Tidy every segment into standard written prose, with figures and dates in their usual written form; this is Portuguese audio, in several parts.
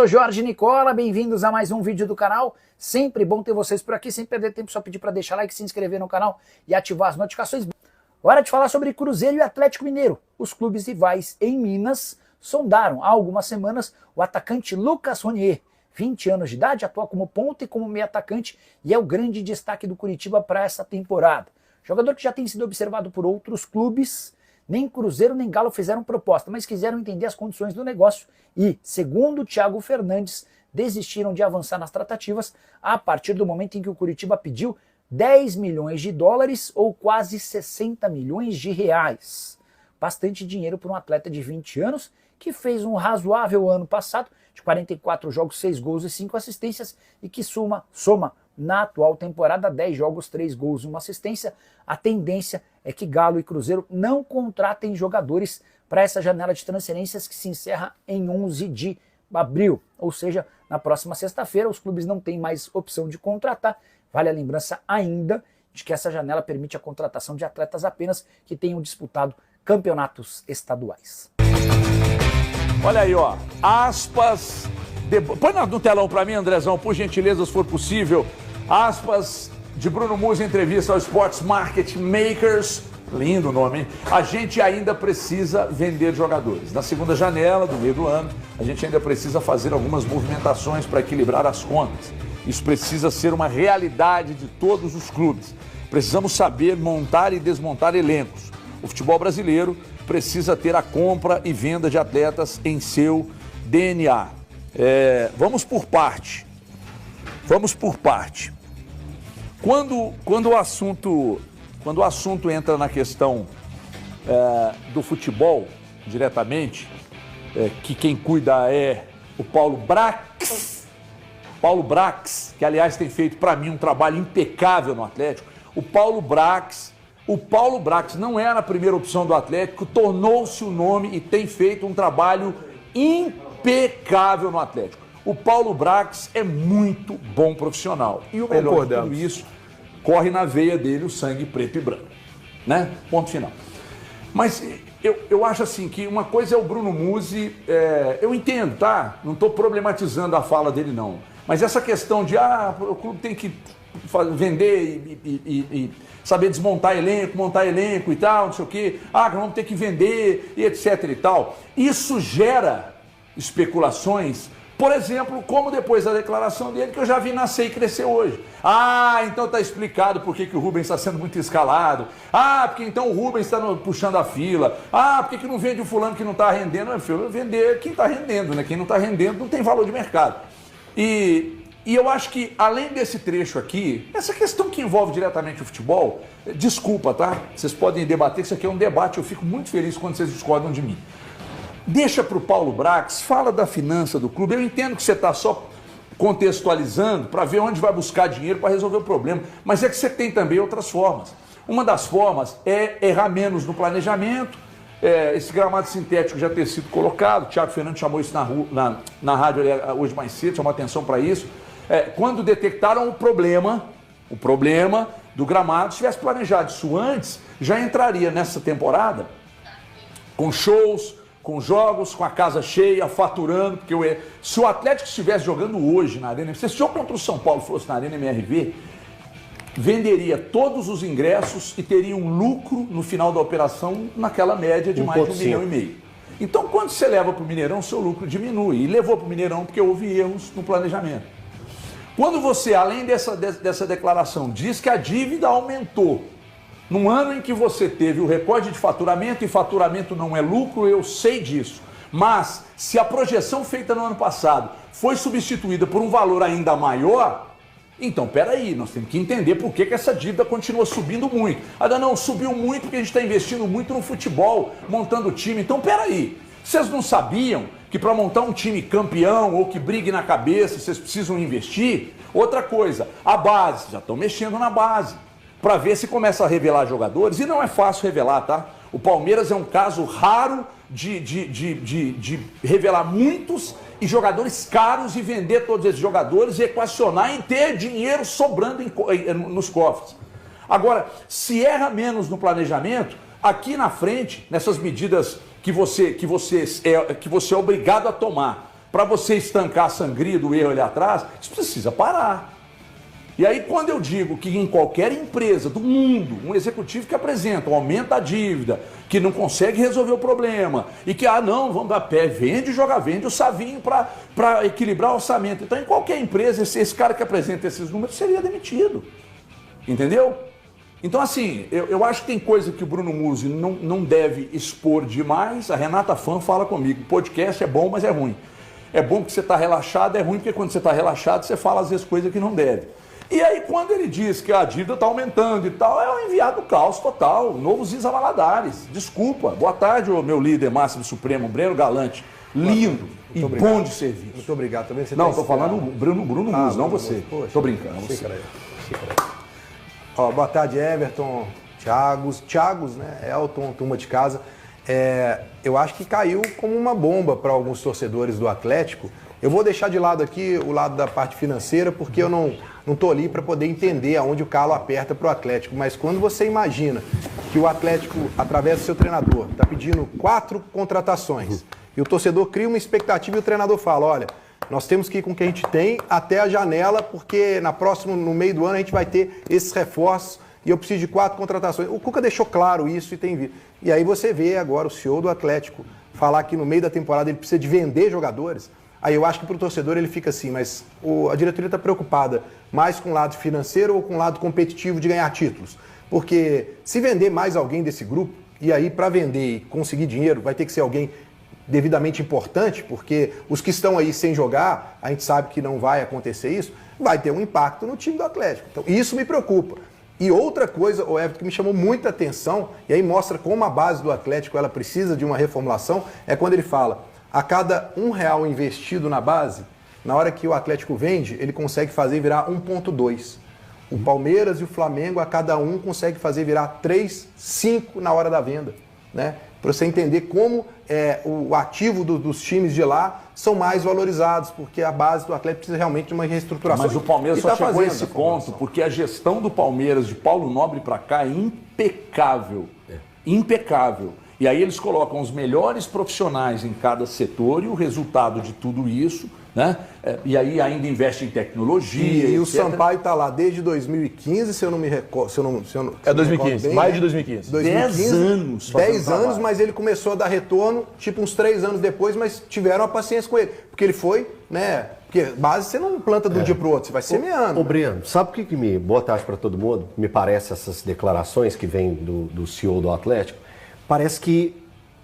sou Jorge Nicola, bem-vindos a mais um vídeo do canal. Sempre bom ter vocês por aqui, sem perder tempo, só pedir para deixar like, se inscrever no canal e ativar as notificações. Hora de falar sobre Cruzeiro e Atlético Mineiro. Os clubes rivais em Minas sondaram há algumas semanas o atacante Lucas Ronier, 20 anos de idade, atua como ponta e como meio atacante e é o grande destaque do Curitiba para essa temporada. Jogador que já tem sido observado por outros clubes. Nem Cruzeiro nem Galo fizeram proposta, mas quiseram entender as condições do negócio e, segundo Thiago Fernandes, desistiram de avançar nas tratativas a partir do momento em que o Curitiba pediu 10 milhões de dólares ou quase 60 milhões de reais. Bastante dinheiro para um atleta de 20 anos que fez um razoável ano passado, de 44 jogos, 6 gols e 5 assistências, e que soma na atual temporada 10 jogos, 3 gols e 1 assistência. A tendência é que Galo e Cruzeiro não contratem jogadores para essa janela de transferências que se encerra em 11 de abril. Ou seja, na próxima sexta-feira os clubes não têm mais opção de contratar. Vale a lembrança ainda de que essa janela permite a contratação de atletas apenas que tenham disputado campeonatos estaduais. Olha aí, ó, aspas, põe no telão para mim, Andrezão, por gentileza, se for possível, aspas de Bruno Musi em entrevista ao Sports Market Makers, lindo nome, hein? A gente ainda precisa vender jogadores. Na segunda janela do meio do ano, a gente ainda precisa fazer algumas movimentações para equilibrar as contas. Isso precisa ser uma realidade de todos os clubes. Precisamos saber montar e desmontar elencos. O futebol brasileiro precisa ter a compra e venda de atletas em seu DNA. Vamos por parte. Vamos por parte. Quando o assunto entra na questão do futebol, diretamente, que quem cuida é o Paulo Brax. Paulo Brax, que aliás tem feito para mim um trabalho impecável no Atlético. O Paulo Brax não era a primeira opção do Atlético, tornou-se o nome e tem feito um trabalho impecável no Atlético. O Paulo Brax é muito bom profissional. E o melhor de tudo isso, corre na veia dele o sangue preto e branco. Né? Ponto final. Mas eu acho assim que uma coisa é o Bruno Musi, eu entendo, tá? Não estou problematizando a fala dele, não. Mas essa questão de, o clube tem que vender e saber desmontar elenco, montar elenco e tal, não sei o quê. Vamos ter que vender e etc e tal. Isso gera especulações, por exemplo, como depois da declaração dele, que eu já vi nascer e crescer hoje. Então tá explicado por que o Rubens está sendo muito escalado. Porque então o Rubens está puxando a fila. Por que não vende o fulano que não está rendendo? Meu filho, vender quem está rendendo, né? Quem não está rendendo não tem valor de mercado. E eu acho que, além desse trecho aqui, essa questão que envolve diretamente o futebol, desculpa, tá? Vocês podem debater, isso aqui é um debate, eu fico muito feliz quando vocês discordam de mim. Deixa para o Paulo Brax, fala da finança do clube. Eu entendo que você está só contextualizando para ver onde vai buscar dinheiro para resolver o problema, mas é que você tem também outras formas. Uma das formas é errar menos no planejamento. Esse gramado sintético já ter sido colocado, o Thiago Fernandes chamou isso na rádio hoje mais cedo, chamou atenção para isso. Quando detectaram o problema do gramado, se tivesse planejado isso antes, já entraria nessa temporada com shows, com jogos, com a casa cheia, faturando, porque se o Atlético estivesse jogando hoje na Arena, se o jogo contra o São Paulo fosse na Arena MRV, venderia todos os ingressos e teria um lucro no final da operação naquela média de mais de 1,5 milhão. Então, quando você leva para o Mineirão, seu lucro diminui. E levou para o Mineirão porque houve erros no planejamento. Quando você, além dessa declaração, diz que a dívida aumentou, num ano em que você teve o recorde de faturamento, e faturamento não é lucro, eu sei disso. Mas, se a projeção feita no ano passado foi substituída por um valor ainda maior, então, peraí, nós temos que entender por que essa dívida continua subindo muito. Não, subiu muito porque a gente está investindo muito no futebol, montando time. Então, peraí, vocês não sabiam que para montar um time campeão ou que brigue na cabeça, vocês precisam investir? Outra coisa, a base, já estão mexendo na base, para ver se começa a revelar jogadores, e não é fácil revelar, tá? O Palmeiras é um caso raro de revelar muitos e jogadores caros e vender todos esses jogadores e equacionar e ter dinheiro sobrando nos cofres. Agora, se erra menos no planejamento, aqui na frente, nessas medidas que você é obrigado a tomar para você estancar a sangria do erro ali atrás, isso precisa parar. E aí, quando eu digo que em qualquer empresa do mundo, um executivo que apresenta um aumento da dívida, que não consegue resolver o problema, e que, não, vamos dar pé, vende o savinho para equilibrar o orçamento. Então, em qualquer empresa, esse cara que apresenta esses números seria demitido. Entendeu? Então, assim, eu acho que tem coisa que o Bruno Musi não deve expor demais. A Renata Fã fala comigo, podcast é bom, mas é ruim. É bom porque você está relaxado, é ruim porque quando você está relaxado, você fala às vezes coisas que não deve. E aí, quando ele diz que a dívida está aumentando e tal, é o enviado do caos total, o novo Ziza Valadares. Desculpa. Boa tarde, meu líder máximo supremo, Breno Galante. Lindo e bom de serviço. Muito obrigado também. Não, estou falando Bruno Musi, não você. Estou brincando. Boa tarde, Everton, Thiagos, né? Elton, turma de casa. Eu acho que caiu como uma bomba para alguns torcedores do Atlético. Eu vou deixar de lado aqui o lado da parte financeira, porque eu não estou ali para poder entender aonde o calo aperta para o Atlético. Mas quando você imagina que o Atlético, através do seu treinador, está pedindo 4 contratações, e o torcedor cria uma expectativa e o treinador fala, olha, nós temos que ir com o que a gente tem até a janela, porque no meio do ano, a gente vai ter esses reforços e eu preciso de 4 contratações. O Cuca deixou claro isso e tem visto. E aí você vê agora o CEO do Atlético falar que no meio da temporada ele precisa de vender jogadores. Aí eu acho que para o torcedor ele fica assim, mas a diretoria está preocupada mais com o lado financeiro ou com o lado competitivo de ganhar títulos? Porque se vender mais alguém desse grupo, e aí para vender e conseguir dinheiro vai ter que ser alguém devidamente importante, porque os que estão aí sem jogar, a gente sabe que não vai acontecer isso, vai ter um impacto no time do Atlético. Então isso me preocupa. E outra coisa, o Everton, que me chamou muita atenção, e aí mostra como a base do Atlético ela precisa de uma reformulação, é quando ele fala, a cada R$1 investido na base, na hora que o Atlético vende, ele consegue fazer virar 1,2. O Palmeiras e o Flamengo, a cada um, consegue fazer virar 3, 5 na hora da venda, né? Para você entender como o ativo dos times de lá são mais valorizados, porque a base do Atlético precisa realmente de uma reestruturação. Mas o Palmeiras só chegou a esse ponto porque a gestão do Palmeiras, de Paulo Nobre para cá, é impecável. Impecável. E aí eles colocam os melhores profissionais em cada setor e o resultado de tudo isso, né? E aí ainda investe em tecnologia. E o Sampaio está lá desde 2015, se eu não me recordo. É 2015, mais de 2015. 10 anos. 10 anos, mas ele começou a dar retorno, tipo uns 3 anos depois, mas tiveram a paciência com ele. Porque ele foi, né? Porque base você não planta de um dia para o outro, você vai semeando. Ô, Breno, sabe o que me... Boa tarde para todo mundo. Me parece essas declarações que vêm do CEO do Atlético. Parece que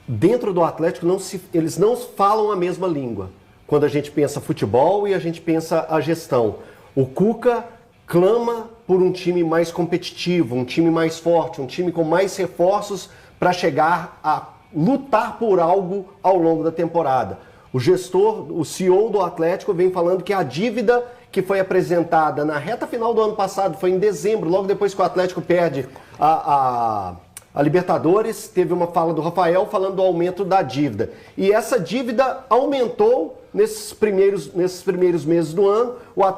dentro do Atlético eles não falam a mesma língua. Quando a gente pensa futebol e a gente pensa a gestão. O Cuca clama por um time mais competitivo, um time mais forte, um time com mais reforços para chegar a lutar por algo ao longo da temporada. O gestor, o CEO do Atlético vem falando que a dívida que foi apresentada na reta final do ano passado, foi em dezembro, logo depois que o Atlético perde a Libertadores, teve uma fala do Rafael falando do aumento da dívida. E essa dívida aumentou nesses primeiros meses do ano. O Atlético